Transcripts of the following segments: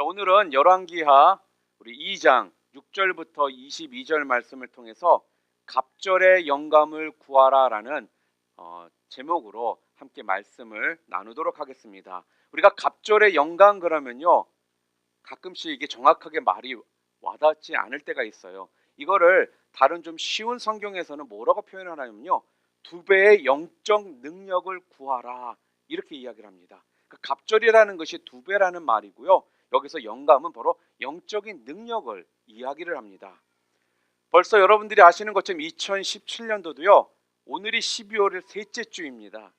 자, 오늘은 열왕기하 우리 2장 6절부터 22절 말씀을 통해서 갑절의 영감을 구하라라는 제목으로 함께 말씀을 나누도록 하겠습니다. 우리가 갑절의 영감 그러면요, 가끔씩 이게 정확하게 말이 와닿지 않을 때가 있어요. 이거를 다른 좀 쉬운 성경에서는 뭐라고 표현하냐면요, 두 배의 영적 능력을 구하라 이렇게 이야기를 합니다. 그 갑절이라는 것이 두 배라는 말이고요, 여기서 영감은 바로 영적인 능력을 이야기를 합니다. 벌써 여러분들이 아시는 것처럼 2017년도도요 오늘이 12월의 셋째 주입니다.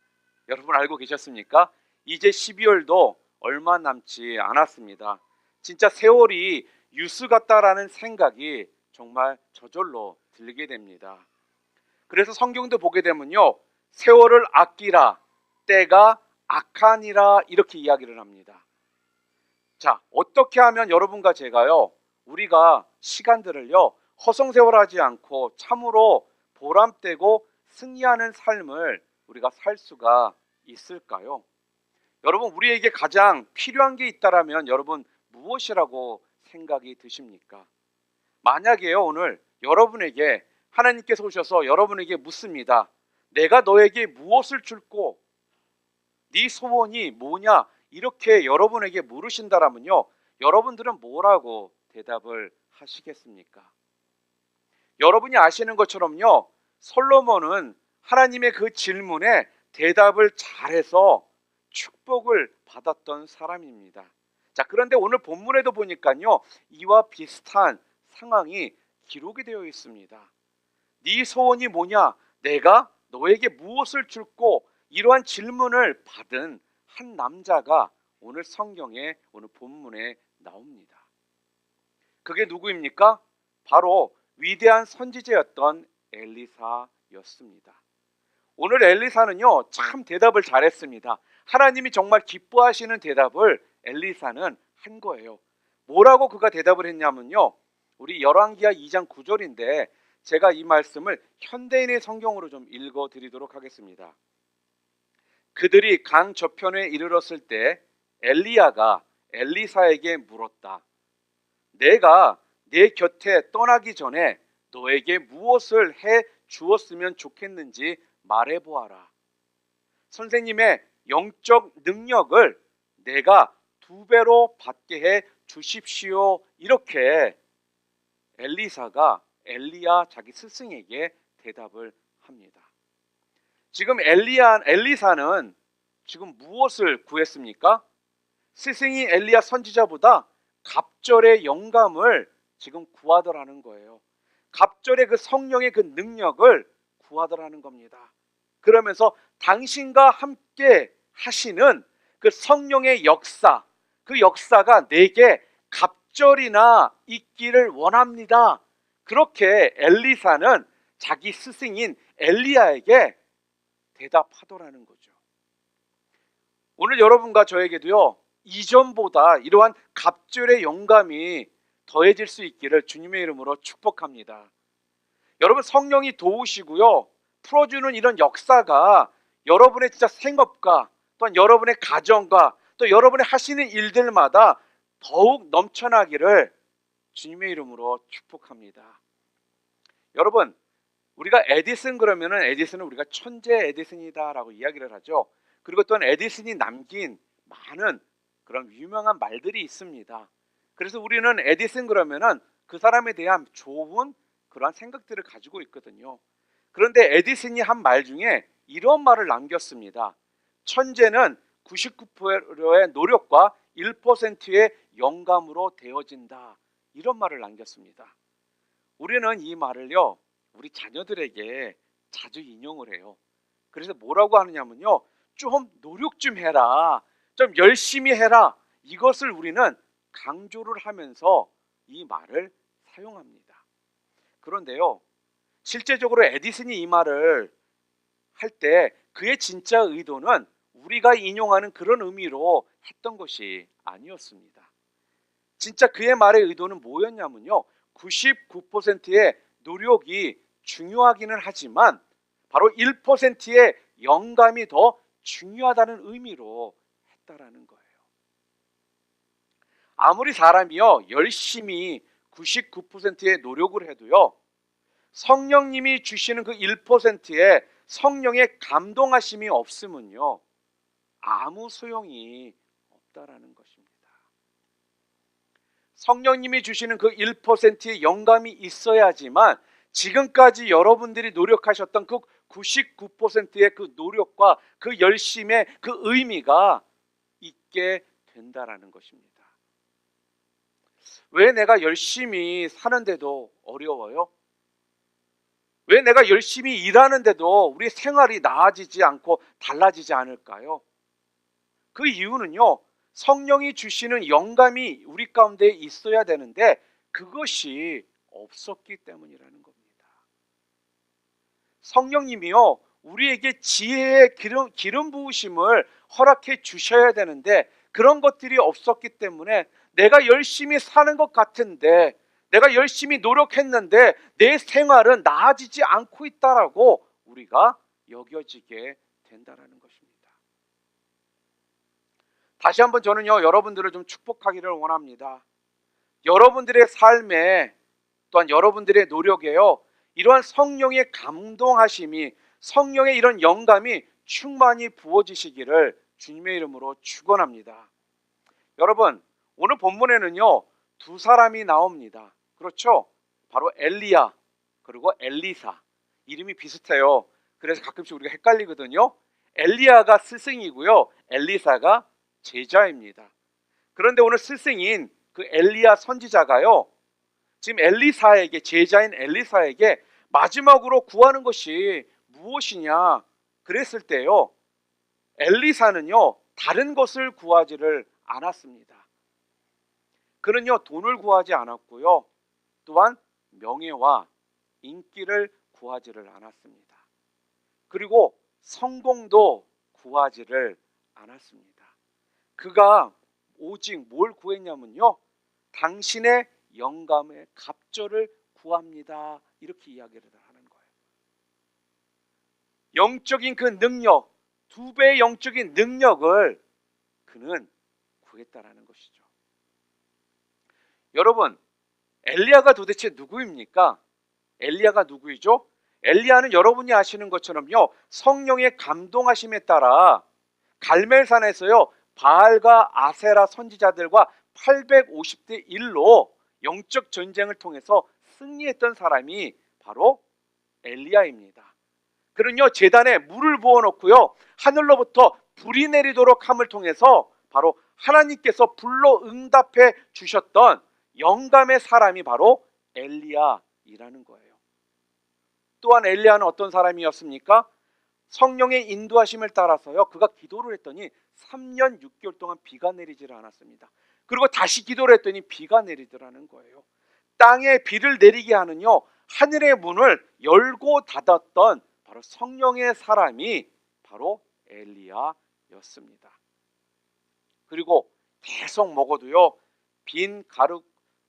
여러분 알고 계셨습니까? 이제 12월도 얼마 남지 않았습니다. 진짜 세월이 유수 같다라는 생각이 정말 저절로 들게 됩니다. 그래서 성경도 보게 되면요, 세월을 아끼라, 때가 악하니라 이렇게 이야기를 합니다. 자, 어떻게 하면 여러분과 제가요, 우리가 시간들을요 허송세월하지 않고 참으로 보람되고 승리하는 삶을 우리가 살 수가 있을까요? 여러분, 우리에게 가장 필요한 게 있다라면 여러분 무엇이라고 생각이 드십니까? 만약에요, 오늘 여러분에게 하나님께서 오셔서 여러분에게 묻습니다. 내가 너에게 무엇을 줄고 네 소원이 뭐냐 이렇게 여러분에게 물으신다라면요, 여러분들은 뭐라고 대답을 하시겠습니까? 여러분이 아시는 것처럼요, 솔로몬은 하나님의 그 질문에 대답을 잘해서 축복을 받았던 사람입니다. 자, 그런데 오늘 본문에도 보니까요, 이와 비슷한 상황이 기록이 되어 있습니다. 네 소원이 뭐냐, 내가 너에게 무엇을 줄고, 이러한 질문을 받은 한 남자가 오늘 성경에, 오늘 본문에 나옵니다. 그게 누구입니까? 바로 위대한 선지자였던 엘리사였습니다. 오늘 엘리사는요 참 대답을 잘했습니다. 하나님이 정말 기뻐하시는 대답을 엘리사는 한 거예요. 뭐라고 그가 대답을 했냐면요, 우리 열왕기하 2장 9절인데 제가 이 말씀을 현대인의 성경으로 좀 읽어 드리도록 하겠습니다. 그들이 강 저편에 이르렀을 때 엘리야가 엘리사에게 물었다. 내가 네 곁에 떠나기 전에 너에게 무엇을 해 주었으면 좋겠는지 말해보아라. 선생님의 영적 능력을 내가 두 배로 받게 해 주십시오. 이렇게 엘리사가 엘리야 자기 스승에게 대답을 합니다. 지금 엘리사는 지금 무엇을 구했습니까? 스승이 엘리야 선지자보다 갑절의 영감을 지금 구하더라는 거예요. 갑절의 그 성령의 그 능력을 구하더라는 겁니다. 그러면서 당신과 함께 하시는 그 성령의 역사, 그 역사가 내게 갑절이나 있기를 원합니다. 그렇게 엘리사는 자기 스승인 엘리야에게 대답하더라는 거죠. 오늘 여러분과 저에게도요, 이전보다 이러한 갑절의 영감이 더해질 수 있기를 주님의 이름으로 축복합니다. 여러분, 성령이 도우시고요 풀어주는 이런 역사가 여러분의 진짜 생업과 또한 여러분의 가정과 또 여러분의 하시는 일들마다 더욱 넘쳐나기를 주님의 이름으로 축복합니다. 여러분, 우리가 에디슨 그러면은 에디슨은 우리가 천재 에디슨이다라고 이야기를 하죠. 그리고 또한 에디슨이 남긴 많은 그런 유명한 말들이 있습니다. 그래서 우리는 에디슨 그러면은 그 사람에 대한 좋은 그런 생각들을 가지고 있거든요. 그런데 에디슨이 한 말 중에 이런 말을 남겼습니다. 천재는 99%의 노력과 1%의 영감으로 되어진다. 이런 말을 남겼습니다. 우리는 이 말을요 우리 자녀들에게 자주 인용을 해요. 그래서 뭐라고 하느냐면요, 좀 노력 좀 해라, 좀 열심히 해라, 이것을 우리는 강조를 하면서 이 말을 사용합니다. 그런데요, 실제적으로 에디슨이 이 말을 할 때 그의 진짜 의도는 우리가 인용하는 그런 의미로 했던 것이 아니었습니다. 진짜 그의 말의 의도는 뭐였냐면요, 99%의 노력이 중요하기는 하지만 바로 1%의 영감이 더 중요하다는 의미로 했다라는 거예요. 아무리 사람이요 열심히 99%의 노력을 해도요 성령님이 주시는 그 1%의 성령의 감동하심이 없으면요 아무 소용이 없다라는 것입니다. 성령님이 주시는 그 1%의 영감이 있어야지만 지금까지 여러분들이 노력하셨던 그 99%의 그 노력과 그 열심의 그 의미가 있게 된다라는 것입니다. 왜 내가 열심히 사는데도 어려워요? 왜 내가 열심히 일하는데도 우리 생활이 나아지지 않고 달라지지 않을까요? 그 이유는요 성령이 주시는 영감이 우리 가운데 있어야 되는데 그것이 없었기 때문이라는 겁니다. 성령님이요 우리에게 지혜의 기름 부으심을 허락해 주셔야 되는데 그런 것들이 없었기 때문에 내가 열심히 사는 것 같은데 내가 열심히 노력했는데 내 생활은 나아지지 않고 있다라고 우리가 여겨지게 된다라는 것입니다. 다시 한번 저는요 여러분들을 좀 축복하기를 원합니다. 여러분들의 삶에 또한 여러분들의 노력에요 이러한 성령의 감동하심이 성령의 이런 영감이 충만히 부어지시기를 주님의 이름으로 축원합니다. 여러분 오늘 본문에는요 두 사람이 나옵니다. 그렇죠? 바로 엘리야 그리고 엘리사. 이름이 비슷해요. 그래서 가끔씩 우리가 헷갈리거든요. 엘리야가 스승이고요 엘리사가 제자입니다. 그런데 오늘 스승인 그 엘리야 선지자가요 지금 엘리사에게 제자인 엘리사에게 마지막으로 구하는 것이 무엇이냐 그랬을 때요 엘리사는요 다른 것을 구하지를 않았습니다. 그는요 돈을 구하지 않았고요 또한 명예와 인기를 구하지를 않았습니다. 그리고 성공도 구하지를 않았습니다. 그가 오직 뭘 구했냐면요 당신의 영감의 갑절을 구합니다. 이렇게 이야기를 하는 거예요. 영적인 그 능력, 2배의 영적인 능력을 그는 구했다라는 것이죠. 여러분 엘리야가 도대체 누구입니까? 엘리야가 누구이죠? 엘리야는 여러분이 아시는 것처럼요 성령의 감동하심에 따라 갈멜산에서요 바알과 아세라 선지자들과 850대 1로 영적 전쟁을 통해서 승리했던 사람이 바로 엘리야입니다. 그는요 제단에 물을 부어놓고요 하늘로부터 불이 내리도록 함을 통해서 바로 하나님께서 불로 응답해 주셨던 영감의 사람이 바로 엘리야이라는 거예요. 또한 엘리야는 어떤 사람이었습니까? 성령의 인도하심을 따라서요 그가 기도를 했더니 3년 6개월 동안 비가 내리지를 않았습니다. 그리고 다시 기도를 했더니 비가 내리더라는 거예요. 땅에 비를 내리게 하는요 하늘의 문을 열고 닫았던 바로 성령의 사람이 바로 엘리야였습니다. 그리고 계속 먹어도요 빈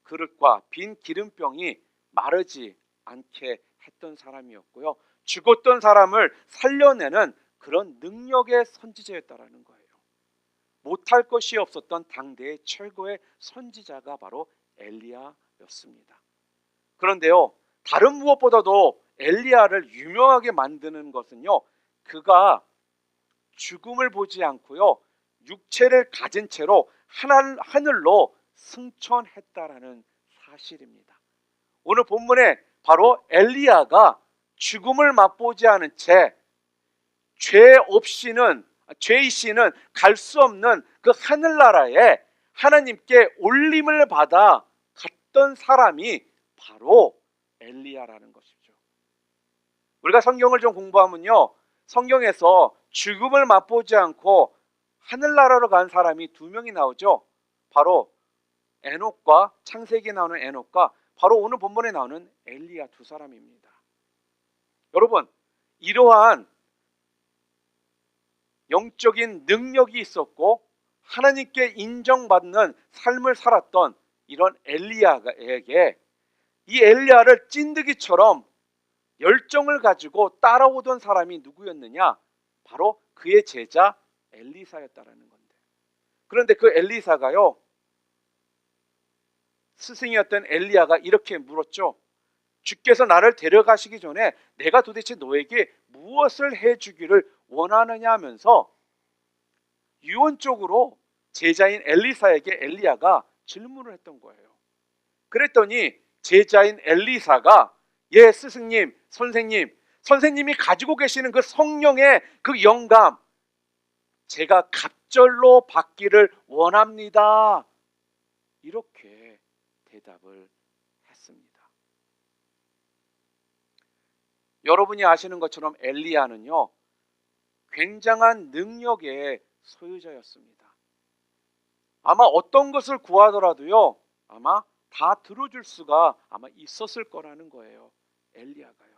그릇과 빈 기름병이 마르지 않게 했던 사람이었고요 죽었던 사람을 살려내는 그런 능력의 선지자였다라는 거예요. 못할 것이 없었던 당대의 최고의 선지자가 바로 엘리야였습니다. 그런데요 다른 무엇보다도 엘리야를 유명하게 만드는 것은요 그가 죽음을 보지 않고요 육체를 가진 채로 하늘로 승천했다라는 사실입니다. 오늘 본문에 바로 엘리야가 죽음을 맛보지 않은 채 죄의 씨는 갈 수 없는 그 하늘나라에 하나님께 올림을 받아 갔던 사람이 바로 엘리야라는 것이죠. 우리가 성경을 좀 공부하면요 성경에서 죽음을 맛보지 않고 하늘나라로 간 사람이 2명이 나오죠. 바로 에녹과 창세기에 나오는 에녹과 바로 오늘 본문에 나오는 엘리야 2사람입니다. 여러분 이러한 영적인 능력이 있었고 하나님께 인정받는 삶을 살았던 이런 엘리야에게 이 엘리야를 찐득이처럼 열정을 가지고 따라오던 사람이 누구였느냐? 바로 그의 제자 엘리사였다라는 건데. 그런데 그 엘리사가요 스승이었던 엘리야가 이렇게 물었죠. 주께서 나를 데려가시기 전에 내가 도대체 너에게 무엇을 해주기를 원하느냐 하면서 유언적으로 제자인 엘리사에게 엘리야가 질문을 했던 거예요. 그랬더니 제자인 엘리사가 예 스승님, 선생님이 가지고 계시는 그 성령의 그 영감 제가 갑절로 받기를 원합니다. 이렇게 대답을 했습니다. 여러분이 아시는 것처럼 엘리야는요 굉장한 능력의 소유자였습니다. 아마 어떤 것을 구하더라도요 아마 다 들어줄 수가 아마 있었을 거라는 거예요. 엘리야가요.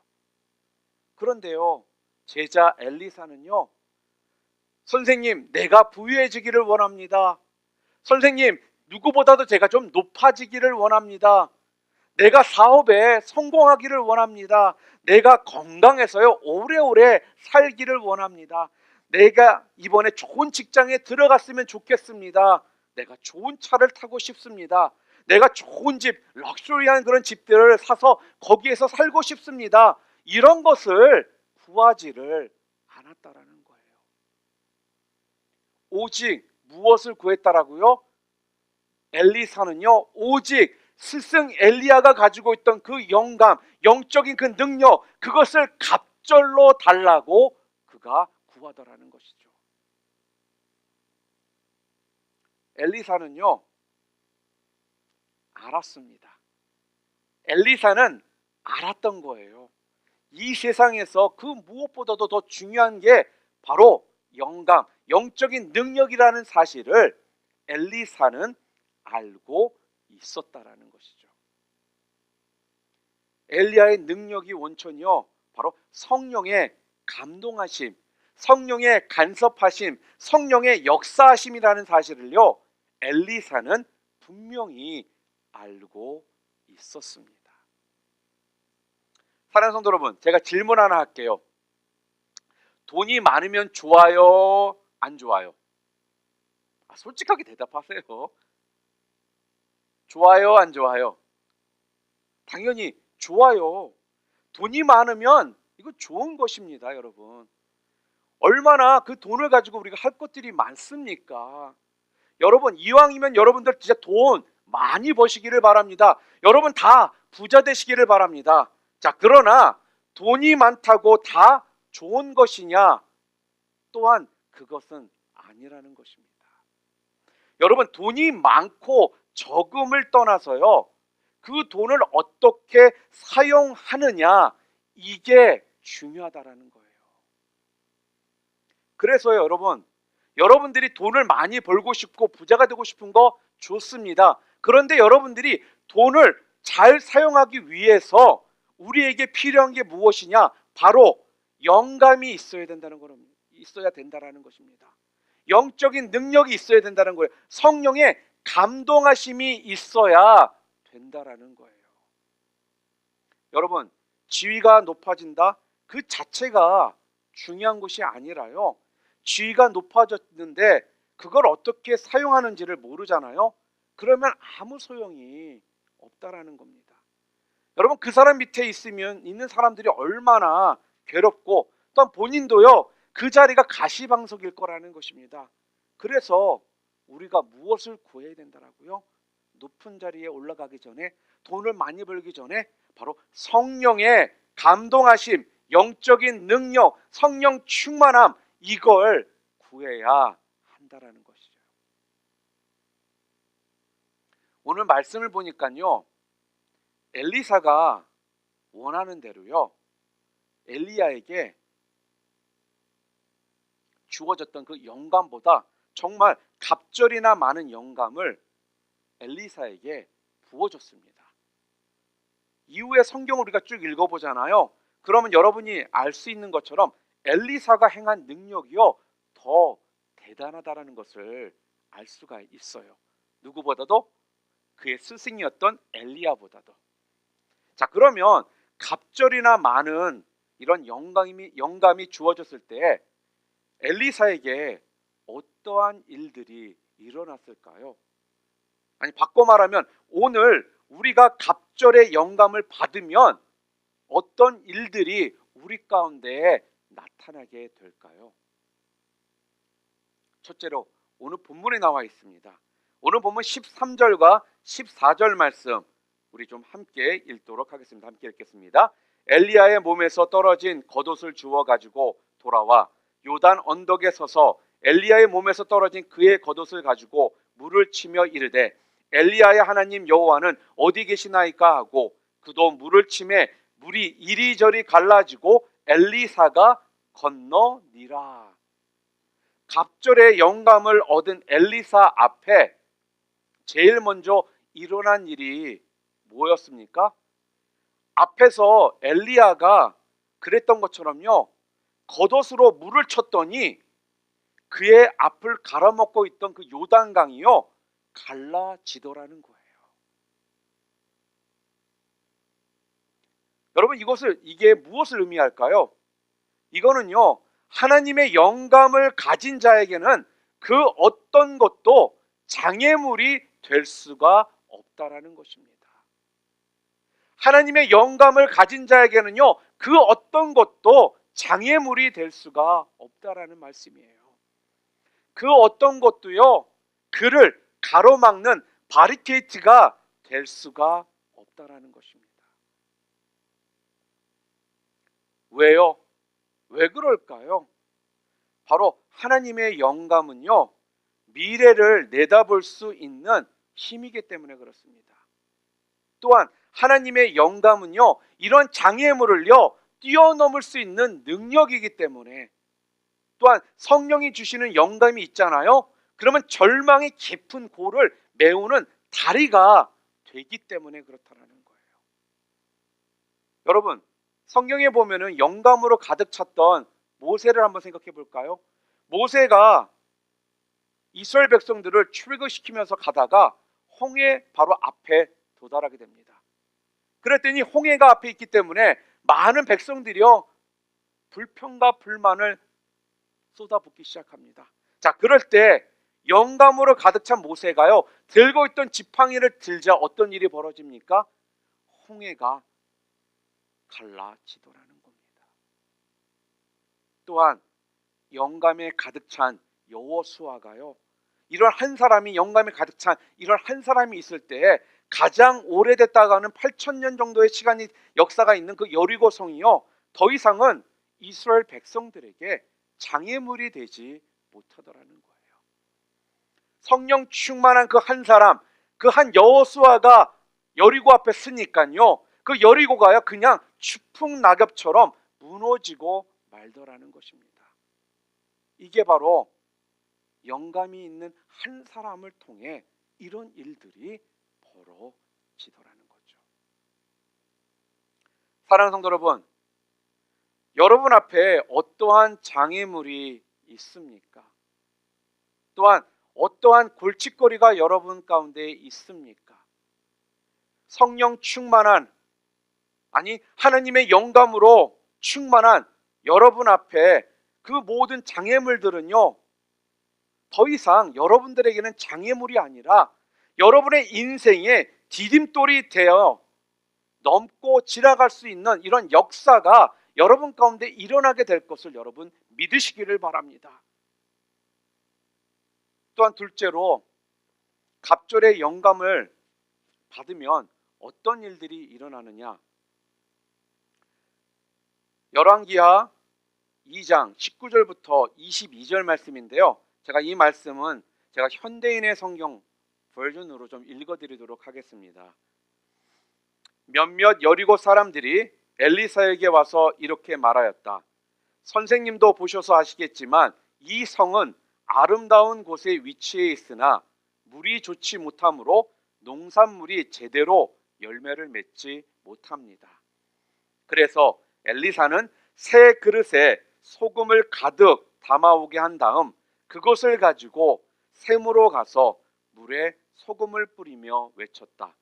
그런데요 제자 엘리사는요 선생님 내가 부유해지기를 원합니다. 선생님 누구보다도 제가 좀 높아지기를 원합니다. 내가 사업에 성공하기를 원합니다. 내가 건강해서요 오래오래 살기를 원합니다. 내가 이번에 좋은 직장에 들어갔으면 좋겠습니다. 내가 좋은 차를 타고 싶습니다. 내가 좋은 집, 럭셔리한 그런 집들을 사서 거기에서 살고 싶습니다. 이런 것을 구하지를 않았다라는 거예요. 오직 무엇을 구했다라고요? 엘리사는요 오직 스승 엘리야가 가지고 있던 그 영감, 영적인 그 능력, 그것을 갑절로 달라고 그가 구하더라는 것이죠. 엘리사는요 알았습니다. 엘리사는 알았던 거예요. 이 세상에서 그 무엇보다도 더 중요한 게 바로 영감, 영적인 능력이라는 사실을 엘리사는 알고 있었다라는 것이죠. 엘리야의 능력이 원천이요 바로 성령의 감동하심, 성령의 간섭하심, 성령의 역사하심이라는 사실을요 엘리사는 분명히 알고 있었습니다. 사랑하는 성도 여러분, 제가 질문 하나 할게요. 돈이 많으면 좋아요, 안 좋아요? 솔직하게 대답하세요. 좋아요, 안 좋아요? 당연히 좋아요. 돈이 많으면 이거 좋은 것입니다, 여러분. 얼마나 그 돈을 가지고 우리가 할 것들이 많습니까? 여러분, 이왕이면 여러분들 진짜 돈 많이 버시기를 바랍니다. 여러분 다 부자 되시기를 바랍니다. 자, 그러나 돈이 많다고 다 좋은 것이냐? 또한 그것은 아니라는 것입니다. 여러분, 돈이 많고 적음을 떠나서요 그 돈을 어떻게 사용하느냐 이게 중요하다라는 거예요. 그래서요 여러분, 여러분들이 돈을 많이 벌고 싶고 부자가 되고 싶은 거 좋습니다. 그런데 여러분들이 돈을 잘 사용하기 위해서 우리에게 필요한 게 무엇이냐? 바로 영감이 있어야 된다는 겁니다. 있어야 된다라는 것입니다. 영적인 능력이 있어야 된다는 거예요. 성령의 감동하심이 있어야 된다라는 거예요. 여러분, 지위가 높아진다 그 자체가 중요한 것이 아니라요 지위가 높아졌는데 그걸 어떻게 사용하는지를 모르잖아요. 그러면 아무 소용이 없다라는 겁니다. 여러분, 그 사람 밑에 있는 사람들이 얼마나 괴롭고 또한 본인도요 그 자리가 가시방석일 거라는 것입니다. 그래서 우리가 무엇을 구해야 된다라고요? 높은 자리에 올라가기 전에, 돈을 많이 벌기 전에 바로 성령의 감동하심, 영적인 능력, 성령 충만함, 이걸 구해야 한다라는 것이죠. 오늘 말씀을 보니까요 엘리사가 원하는 대로요 엘리야에게 주어졌던 그 영감보다 정말 갑절이나 많은 영감을 엘리사에게 부어줬습니다. 이후에 성경을 우리가 쭉 읽어보잖아요. 그러면 여러분이 알 수 있는 것처럼 엘리사가 행한 능력이요 더 대단하다라는 것을 알 수가 있어요. 누구보다도 그의 스승이었던 엘리야보다도. 자, 그러면 갑절이나 많은 이런 영감이 주어졌을 때 엘리사에게 어떠한 일들이 일어났을까요? 아니, 바꿔 말하면 오늘 우리가 갑절의 영감을 받으면 어떤 일들이 우리 가운데 나타나게 될까요? 첫째로 오늘 본문에 나와 있습니다. 오늘 본문 13절과 14절 말씀 우리 좀 함께 읽도록 하겠습니다. 함께 읽겠습니다. 엘리야의 몸에서 떨어진 겉옷을 주워 가지고 돌아와 요단 언덕에 서서 엘리야의 몸에서 떨어진 그의 겉옷을 가지고 물을 치며 이르되 엘리야의 하나님 여호와는 어디 계시나이까 하고 그도 물을 치매 물이 이리저리 갈라지고 엘리사가 건너니라. 갑절의 영감을 얻은 엘리사 앞에 제일 먼저 일어난 일이 뭐였습니까? 앞에서 엘리야가 그랬던 것처럼요, 겉옷으로 물을 쳤더니 그의 앞을 갈아먹고 있던 그 요단강이요 갈라지더라는 거예요. 여러분, 이게 무엇을 의미할까요? 이거는요, 하나님의 영감을 가진 자에게는 그 어떤 것도 장애물이 될 수가 없다라는 것입니다. 하나님의 영감을 가진 자에게는요, 그 어떤 것도 장애물이 될 수가 없다라는 말씀이에요. 그 어떤 것도요, 그를 가로막는 바리케이트가 될 수가 없다라는 것입니다. 왜요? 왜 그럴까요? 바로 하나님의 영감은요, 미래를 내다볼 수 있는 힘이기 때문에 그렇습니다. 또한 하나님의 영감은요, 이런 장애물을요 뛰어넘을 수 있는 능력이기 때문에, 또한 성령이 주시는 영감이 있잖아요. 그러면 절망의 깊은 골을 메우는 다리가 되기 때문에 그렇다는 거예요. 여러분, 성경에 보면은 영감으로 가득 찼던 모세를 한번 생각해 볼까요? 모세가 이스라엘 백성들을 출애굽시키면서 가다가 홍해 바로 앞에 도달하게 됩니다. 그랬더니 홍해가 앞에 있기 때문에 많은 백성들이요 불평과 불만을 쏟아붓기 시작합니다. 자, 그럴 때 영감으로 가득 찬 모세가요 들고 있던 지팡이를 들자 어떤 일이 벌어집니까? 홍해가 갈라지더라는 겁니다. 또한 영감에 가득 찬 여호수아가요, 이런 한 사람이 영감에 가득 찬 이런 한 사람이 있을 때 가장 오래됐다고 하는 8,000년 정도의 시간이 역사가 있는 그 여리고 성이요 더 이상은 이스라엘 백성들에게 장애물이 되지 못하더라는 거예요. 성령 충만한 그 한 사람, 그 한 여호수아가 여리고 앞에 서니까요 그 여리고가요 그냥 추풍 낙엽처럼 무너지고 말더라는 것입니다. 이게 바로 영감이 있는 한 사람을 통해 이런 일들이 벌어지더라는 거죠. 사랑하는 성도 여러분, 여러분 앞에 어떠한 장애물이 있습니까? 또한 어떠한 골칫거리가 여러분 가운데 있습니까? 성령 충만한, 아니 하나님의 영감으로 충만한 여러분 앞에 그 모든 장애물들은요 더 이상 여러분들에게는 장애물이 아니라 여러분의 인생의 디딤돌이 되어 넘고 지나갈 수 있는 이런 역사가 여러분 가운데 일어나게 될 것을 여러분 믿으시기를 바랍니다. 또한 둘째로, 갑절의 영감을 받으면 어떤 일들이 일어나느냐? 열왕기하 2장 19절부터 22절 말씀인데요, 제가 이 말씀은 제가 현대인의 성경 버전으로 좀 읽어드리도록 하겠습니다. 몇몇 여리고 사람들이 엘리사에게 와서 이렇게 말하였다. 선생님도 보셔서 아시겠지만 이 성은 아름다운 곳에 위치해 있으나 물이 좋지 못하므로 농산물이 제대로 열매를 맺지 못합니다. 그래서 엘리사는 새 그릇에 소금을 가득 담아오게 한 다음 그것을 가지고 샘으로 가서 물에 소금을 뿌리며 외쳤다.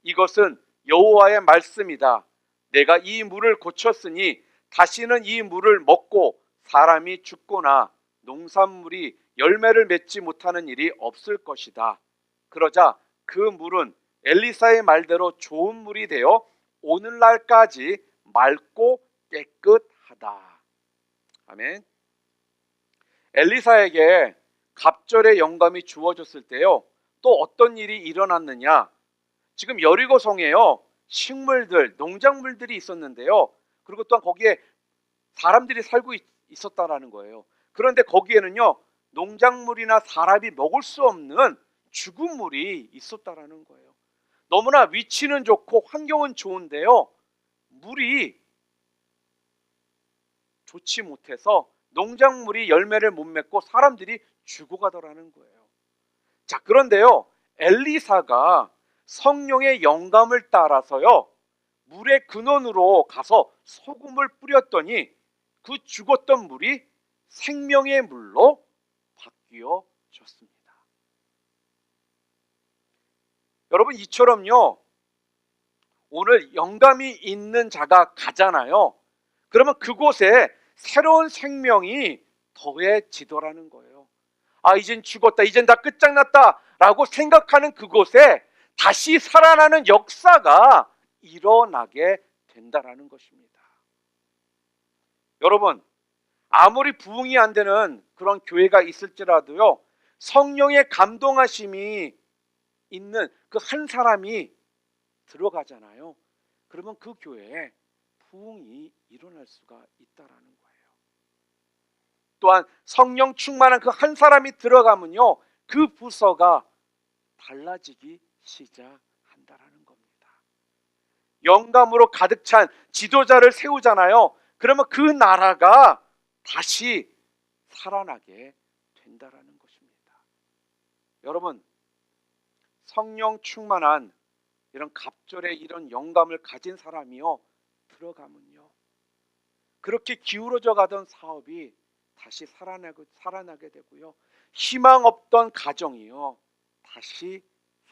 이것은 여호와의 말씀이다. 내가 이 물을 고쳤으니 다시는 이 물을 먹고 사람이 죽거나 농산물이 열매를 맺지 못하는 일이 없을 것이다. 그러자 그 물은 엘리사의 말대로 좋은 물이 되어 오늘날까지 맑고 깨끗하다. 아멘. 엘리사에게 갑절의 영감이 주어졌을 때요, 또 어떤 일이 일어났느냐? 지금 여리고성에요, 식물들, 농작물들이 있었는데요, 그리고 또한 거기에 사람들이 살고 있었다라는 거예요. 그런데 거기에는요, 농작물이나 사람이 먹을 수 없는 죽은 물이 있었다라는 거예요. 너무나 위치는 좋고 환경은 좋은데요, 물이 좋지 못해서 농작물이 열매를 못 맺고 사람들이 죽어가더라는 거예요. 자, 그런데요, 엘리사가 성령의 영감을 따라서요, 물의 근원으로 가서 소금을 뿌렸더니 그 죽었던 물이 생명의 물로 바뀌어졌습니다. 여러분, 이처럼요, 오늘 영감이 있는 자가 가잖아요. 그러면 그곳에 새로운 생명이 더해지더라는 거예요. 아, 이젠 죽었다, 이젠 다 끝장났다 라고 생각하는 그곳에 다시 살아나는 역사가 일어나게 된다라는 것입니다. 여러분, 아무리 부흥이 안 되는 그런 교회가 있을지라도요, 성령의 감동하심이 있는 그 한 사람이 들어가잖아요. 그러면 그 교회에 부흥이 일어날 수가 있다라는 거예요. 또한 성령 충만한 그 한 사람이 들어가면요, 그 부서가 달라지기 시작한다라는 겁니다. 영감으로 가득 찬 지도자를 세우잖아요. 그러면 그 나라가 다시 살아나게 된다라는 것입니다. 여러분, 성령 충만한 이런 갑절의 이런 영감을 가진 사람이요, 들어가면요, 그렇게 기울어져 가던 사업이 다시 살아나게 되고요, 희망 없던 가정이요, 다시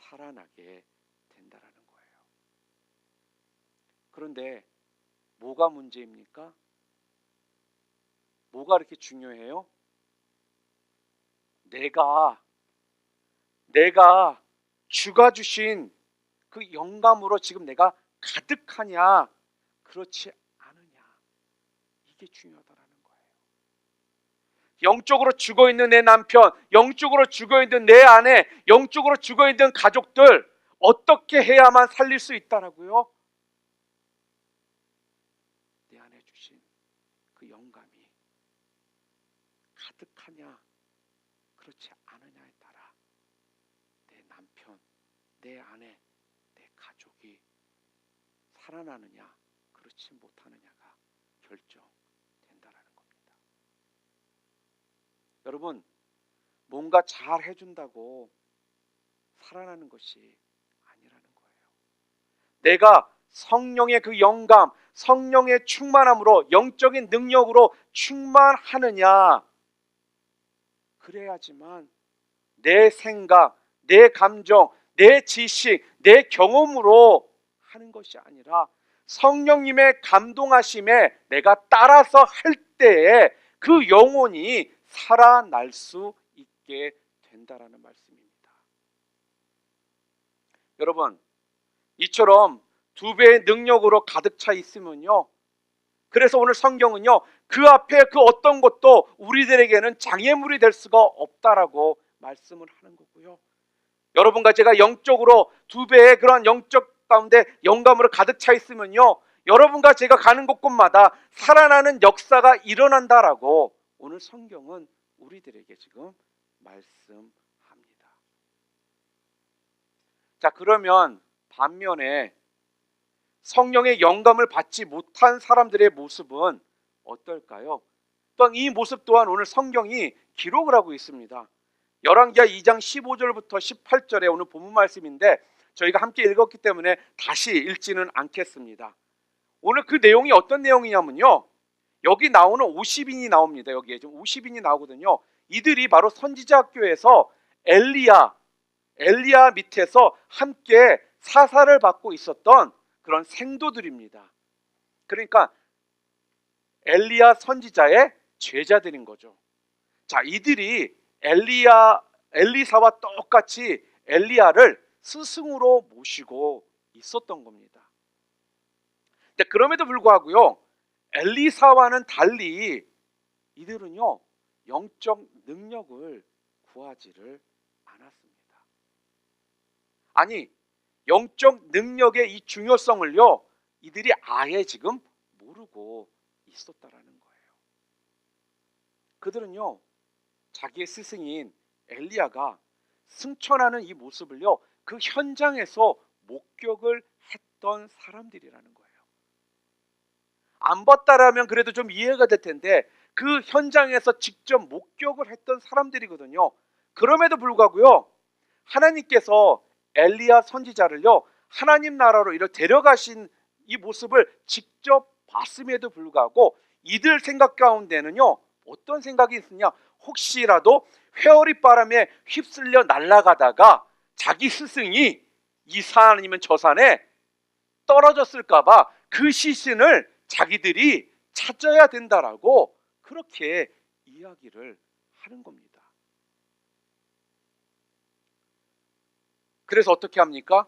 살아나게 된다라는 거예요. 그런데 뭐가 문제입니까? 뭐가 이렇게 중요해요? 내가 주가 주신 그 영감으로 지금 내가 가득하냐, 그렇지 않으냐, 이게 중요하다라는 거예요. 영적으로 죽어있는 내 남편, 영적으로 죽어있는 내 아내, 영적으로 죽어있는 가족들, 어떻게 해야만 살릴 수 있다라고요? 내 안에 주신 그 영감이 가득하냐, 그렇지 않으냐에 따라 내 남편, 내 아내, 내 가족이 살아나느냐, 그렇지 못하느냐가 결정된다라는 겁니다. 여러분, 뭔가 잘 해준다고 살아나는 것이 아니라는 거예요. 내가 성령의 그 영감, 성령의 충만함으로, 영적인 능력으로 충만하느냐, 그래야지만 내 생각, 내 감정, 내 지식, 내 경험으로 하는 것이 아니라 성령님의 감동하심에 내가 따라서 할 때에 그 영혼이 살아날 수 있게 된다라는 말씀입니다. 여러분, 이처럼 2배의 능력으로 가득 차 있으면요, 그래서 오늘 성경은요, 그 앞에 그 어떤 것도 우리들에게는 장애물이 될 수가 없다라고 말씀을 하는 거고요. 여러분과 제가 영적으로 2배의 그런 영적 가운데 영감으로 가득 차 있으면요, 여러분과 제가 가는 곳곳마다 살아나는 역사가 일어난다라고 오늘 성경은 우리들에게 지금 말씀합니다. 자, 그러면 반면에 성령의 영감을 받지 못한 사람들의 모습은 어떨까요? 또한 이 모습 또한 오늘 성경이 기록을 하고 있습니다. 열왕기하 2장 15절부터 18절에 오늘 본문 말씀인데 저희가 함께 읽었기 때문에 다시 읽지는 않겠습니다. 오늘 그 내용이 어떤 내용이냐면요, 여기 나오는 50인이 나옵니다. 여기에 지금 50인이 나오거든요. 이들이 바로 선지자 학교에서 엘리야 밑에서 함께 사사를 받고 있었던 그런 생도들입니다. 그러니까 엘리야 선지자의 제자들인 거죠. 자, 이들이 엘리사와 똑같이 엘리야를 스승으로 모시고 있었던 겁니다. 근데 그럼에도 불구하고요, 엘리사와는 달리 이들은요, 영적 능력을 구하지를 않았습니다. 아니, 영적 능력의 이 중요성을요, 이들이 아예 지금 모르고 있었다라는 거예요. 그들은요, 자기의 스승인 엘리야가 승천하는 이 모습을요, 그 현장에서 목격을 했던 사람들이라는 거예요. 안 봤다라면 그래도 좀 이해가 될 텐데 그 현장에서 직접 목격을 했던 사람들이거든요. 그럼에도 불구하고요, 하나님께서 엘리야 선지자를요, 하나님 나라로 이렇게 데려가신 이 모습을 직접 봤음에도 불구하고 이들 생각 가운데는요, 어떤 생각이 있느냐, 혹시라도 회오리 바람에 휩쓸려 날아가다가 자기 스승이 이 산 아니면 저 산에 떨어졌을까봐 그 시신을 자기들이 찾아야 된다라고 그렇게 이야기를 하는 겁니다. 그래서 어떻게 합니까?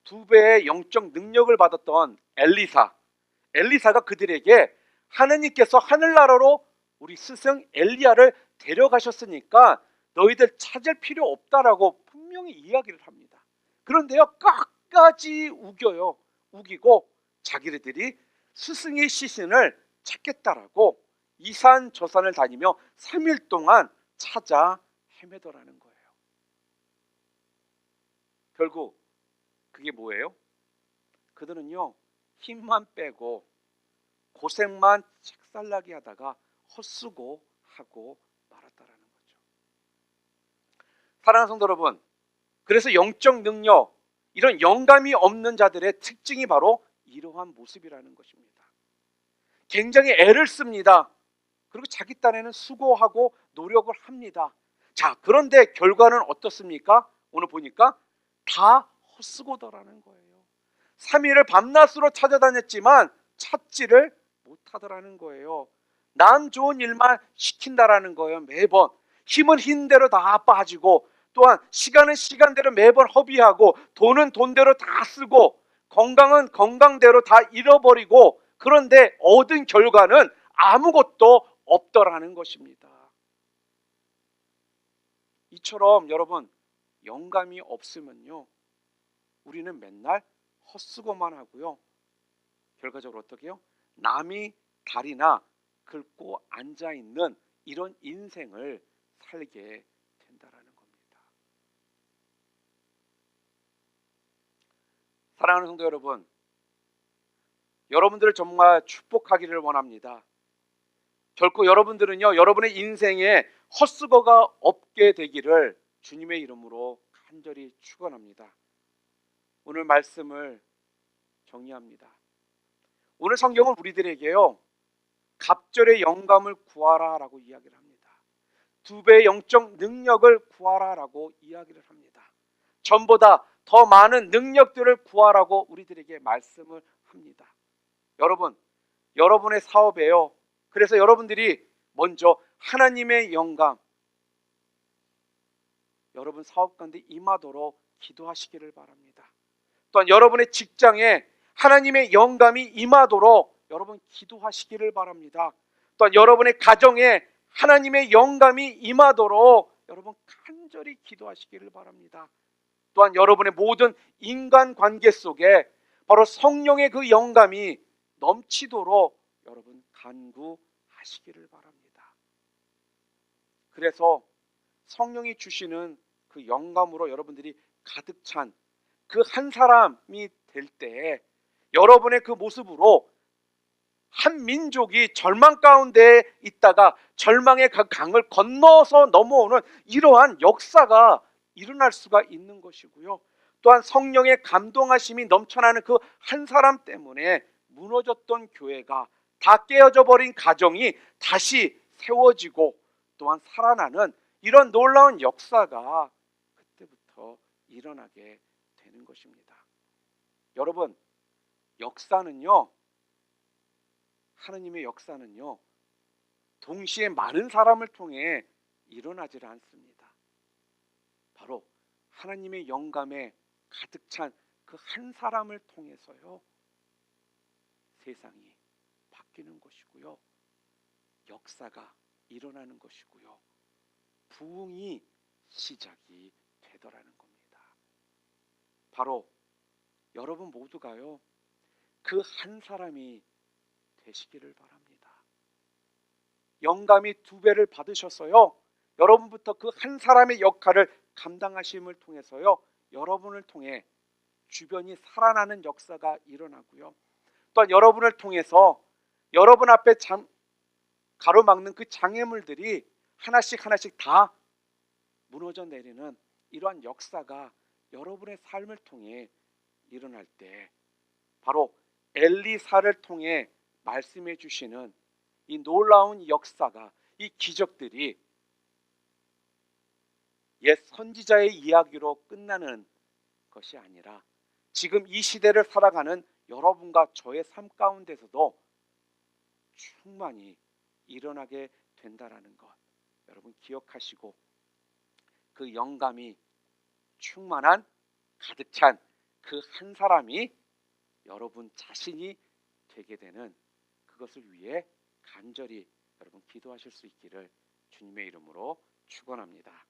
2배의 영적 능력을 받았던 엘리사가 그들에게 하느님께서 하늘나라로 우리 스승 엘리야를 데려가셨으니까 너희들 찾을 필요 없다라고 분명히 이야기를 합니다. 그런데요, 끝까지 우기고 자기들이 스승의 시신을 찾겠다라고 이 산 저 산을 다니며 3일 동안 찾아 헤매더라는 거예요. 결국 그게 뭐예요? 그들은요, 힘만 빼고 고생만 책살나게 하다가 헛수고하고 말았다라는 거죠. 사랑하는 성도 여러분, 그래서 영적 능력, 이런 영감이 없는 자들의 특징이 바로 이러한 모습이라는 것입니다. 굉장히 애를 씁니다. 그리고 자기 딴에는 수고하고 노력을 합니다. 자, 그런데 결과는 어떻습니까? 오늘 보니까 다 헛수고더라는 거예요. 3일을 밤낮으로 찾아다녔지만 찾지를 못하더라는 거예요. 남 좋은 일만 시킨다라는 거예요. 매번 힘은 힘대로 다 빠지고, 또한 시간은 시간대로 매번 허비하고, 돈은 돈대로 다 쓰고, 건강은 건강대로 다 잃어버리고, 그런데 얻은 결과는 아무것도 없더라는 것입니다. 이처럼 여러분, 영감이 없으면요, 우리는 맨날 헛수고만 하고요, 결과적으로 어떻게 해요? 남이 다리나 긁고 앉아있는 이런 인생을 살게 된다라는 겁니다. 사랑하는 성도 여러분, 여러분들을 정말 축복하기를 원합니다. 결코 여러분들은요, 여러분의 인생에 헛수고가 없게 되기를 주님의 이름으로 간절히 축원합니다. 오늘 말씀을 정리합니다. 오늘 성경은 우리들에게요, 갑절의 영감을 구하라라고 이야기를 합니다. 2배의 영적 능력을 구하라라고 이야기를 합니다. 전보다 더 많은 능력들을 구하라고 우리들에게 말씀을 합니다. 여러분, 여러분의 사업에요, 그래서 여러분들이 먼저 하나님의 영감, 여러분 사업 가운데 임하도록 기도하시기를 바랍니다. 또한 여러분의 직장에 하나님의 영감이 임하도록 여러분 기도하시기를 바랍니다. 또한 여러분의 가정에 하나님의 영감이 임하도록 여러분 간절히 기도하시기를 바랍니다. 또한 여러분의 모든 인간관계 속에 바로 성령의 그 영감이 넘치도록 여러분 간구하시기를 바랍니다. 그래서 성령이 주시는 그 영감으로 여러분들이 가득 찬 그 한 사람이 될 때 여러분의 그 모습으로 한 민족이 절망 가운데 있다가 절망의 그 강을 건너서 넘어오는 이러한 역사가 일어날 수가 있는 것이고요. 또한 성령의 감동하심이 넘쳐나는 그 한 사람 때문에 무너졌던 교회가, 다 깨어져 버린 가정이 다시 세워지고 또한 살아나는 이런 놀라운 역사가 그때부터 일어나게 되는 것입니다. 여러분, 역사는요, 하느님의 역사는요, 동시에 많은 사람을 통해 일어나질 않습니다. 바로 하나님의 영감에 가득 찬 그 한 사람을 통해서요, 세상이 바뀌는 것이고요, 역사가 일어나는 것이고요, 부흥이 시작이 되더라는 겁니다. 바로 여러분 모두가요, 그 한 사람이 되시기를 바랍니다. 영감이 2배를 받으셨어요. 여러분부터 그 한 사람의 역할을 감당하심을 통해서요, 여러분을 통해 주변이 살아나는 역사가 일어나고요, 또한 여러분을 통해서 여러분 앞에 가로막는 그 장애물들이 하나씩 하나씩 다 무너져 내리는 이러한 역사가 여러분의 삶을 통해 일어날 때, 바로 엘리사를 통해 말씀해 주시는 이 놀라운 역사가, 이 기적들이 옛 선지자의 이야기로 끝나는 것이 아니라 지금 이 시대를 살아가는 여러분과 저의 삶 가운데서도 충만히 일어나게 된다라는 것, 여러분 기억하시고, 그 영감이 충만한 가득 찬 그 한 사람이 여러분 자신이 되게 되는 그것을 위해 간절히 여러분 기도하실 수 있기를 주님의 이름으로 축원합니다.